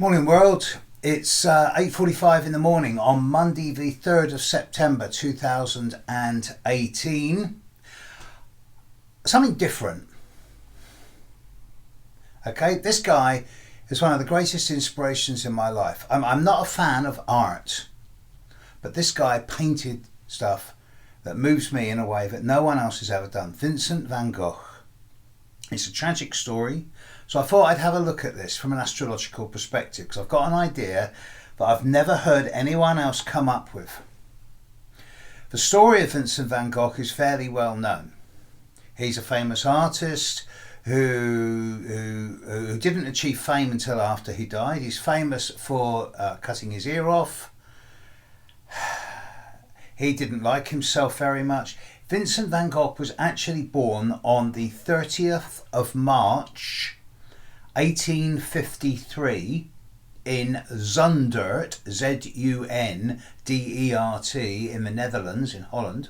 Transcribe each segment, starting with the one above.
Morning world, it's 8:45 in the morning on Monday the 3rd of September 2018. Something different. Okay, this guy is one of the greatest inspirations in my life. I'm not a fan of art, but this guy painted stuff that moves me in a way that no one else has ever done. Vincent van Gogh. It's a tragic story, so I thought I'd have a look at this from an astrological perspective because I've got an idea that I've never heard anyone else come up with. The story of Vincent van Gogh is fairly well known. He's a famous artist who didn't achieve fame until after he died. He's famous for cutting his ear off. He didn't like himself very much. Vincent van Gogh was actually born on the 30th of March 1853 in Zundert, Zundert, in the Netherlands, in Holland,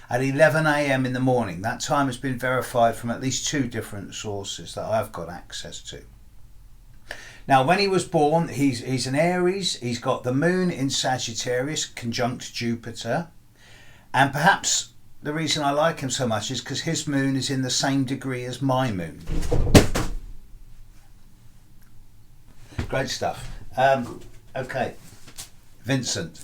at 11 a.m. in the morning. That time has been verified from at least two different sources that I've got access to. Now, when he was born, he's an Aries. He's got the moon in Sagittarius, conjunct Jupiter. And perhaps the reason I like him so much is because his moon is in the same degree as my moon. Great stuff. Okay, Vincent.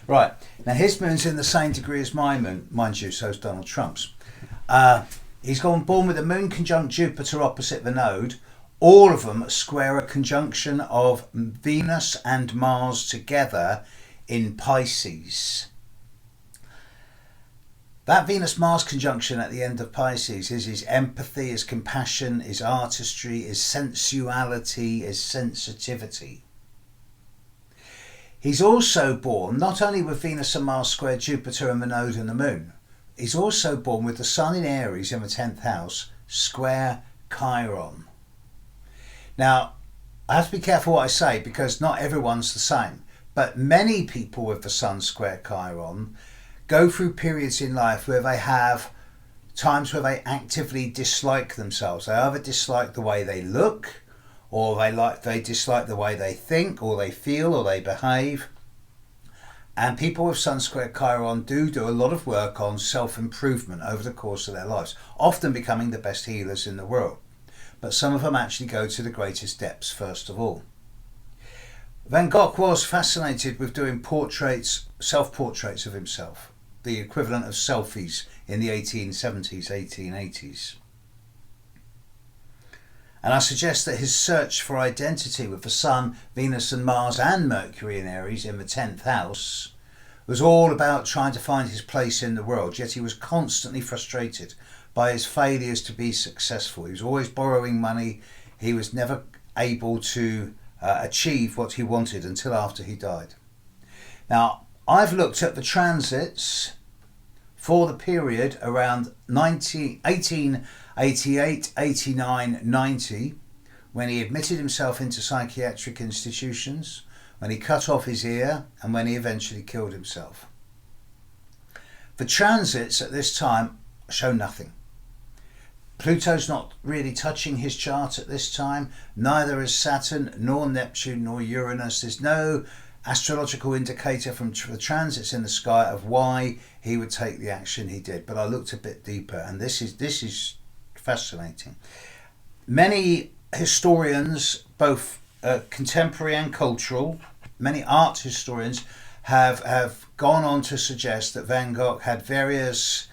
Right, now his moon's in the same degree as my moon, mind you, so is Donald Trump's. He's born with the moon conjunct Jupiter opposite the node. All of them square a conjunction of Venus and Mars together in Pisces. That Venus-Mars conjunction at the end of Pisces is his empathy, his compassion, his artistry, his sensuality, his sensitivity. He's also born not only with Venus and Mars square Jupiter and the node and the moon, he's also born with the Sun in Aries in the 10th house square Chiron. Now, I have to be careful what I say because not everyone's the same, but many people with the Sun square Chiron go through periods in life where they have times where they actively dislike themselves. They either dislike the way they look, or they dislike the way they think, or they feel, or they behave. And people with Sun square Chiron do a lot of work on self-improvement over the course of their lives, often becoming the best healers in the world. But some of them actually go to the greatest depths first of all. Van Gogh was fascinated with doing self-portraits of himself, the equivalent of selfies in the 1870s, 1880s. And I suggest that his search for identity with the Sun, Venus and Mars and Mercury in Aries in the 10th house was all about trying to find his place in the world, yet he was constantly frustrated by his failures to be successful. He was always borrowing money. He was never able to achieve what he wanted until after he died. Now, I've looked at the transits for the period around 1888, 89, 90, when he admitted himself into psychiatric institutions, when he cut off his ear, and when he eventually killed himself. The transits at this time show nothing. Pluto's not really touching his chart at this time, neither is Saturn, nor Neptune, nor Uranus. There's no astrological indicator from the transits in the sky of why he would take the action he did. But I looked a bit deeper, and this is fascinating. Many historians, both contemporary and cultural, many art historians have gone on to suggest that Van Gogh had various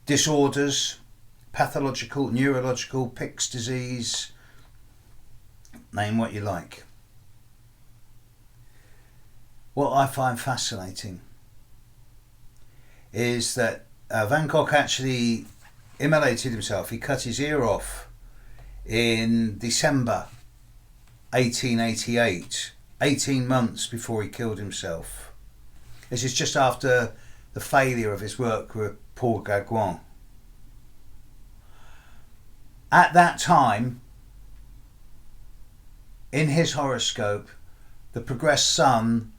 disorders, pathological, neurological, Pick's disease, name what you like. What I find fascinating is that Van Gogh actually immolated himself. He cut his ear off in December 1888, 18 months before he killed himself. This is just after the failure of his work with Paul Gauguin. At that time, in his horoscope, the progressed Sun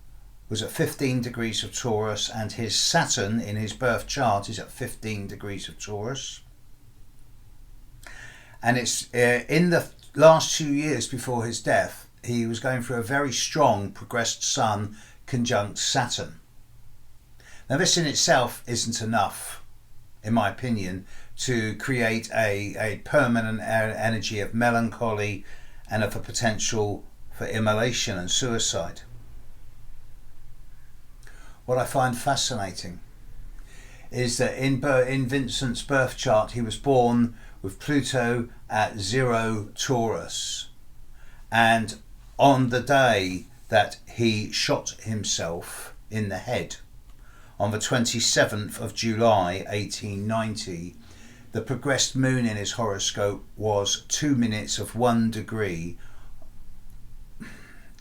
was at 15 degrees of Taurus, and his Saturn in his birth chart is at 15 degrees of Taurus. And it's in the last 2 years before his death, he was going through a very strong progressed Sun conjunct Saturn. Now this in itself isn't enough, in my opinion, to create a permanent energy of melancholy and of a potential for immolation and suicide. What I find fascinating is that in Vincent's birth chart, he was born with Pluto at 0 Taurus, and on the day that he shot himself in the head, on the 27th of July 1890, the progressed moon in his horoscope was 2 minutes of 1 degree.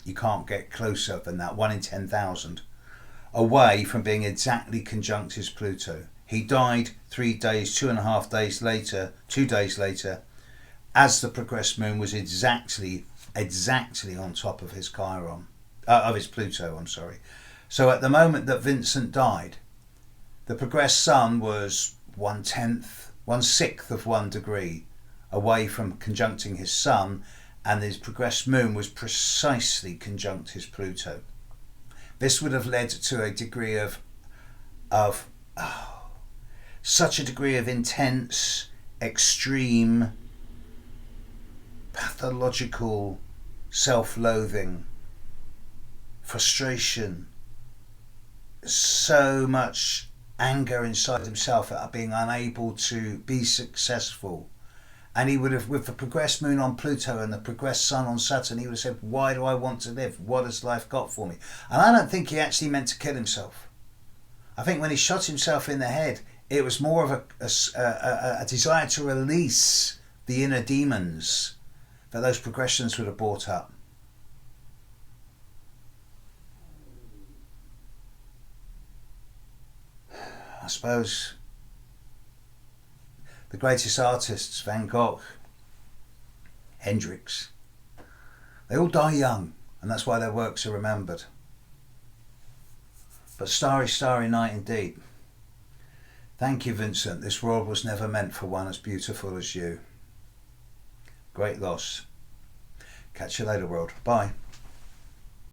You can't get closer than that, 1 in 10,000, away from being exactly conjunct his Pluto. He died 3 days, 2.5 days later, 2 days later, as the progressed moon was exactly on top of his Chiron, of his Pluto, I'm sorry. So at the moment that Vincent died, the progressed Sun was 1/6 of 1 degree away from conjuncting his Sun, and his progressed moon was precisely conjunct his Pluto. This would have led to a degree of such a degree of intense, extreme, pathological self-loathing, frustration, so much anger inside himself at being unable to be successful. And he would have, with the progressed moon on Pluto and the progressed Sun on Saturn, he would have said, why do I want to live? What has life got for me? And I don't think he actually meant to kill himself. I think when he shot himself in the head, it was more of a desire to release the inner demons that those progressions would have brought up. I suppose the greatest artists, Van Gogh, Hendrix, they all die young, and that's why their works are remembered. But Starry, Starry Night indeed. Thank you, Vincent. This world was never meant for one as beautiful as you. Great loss. Catch you later, world. Bye.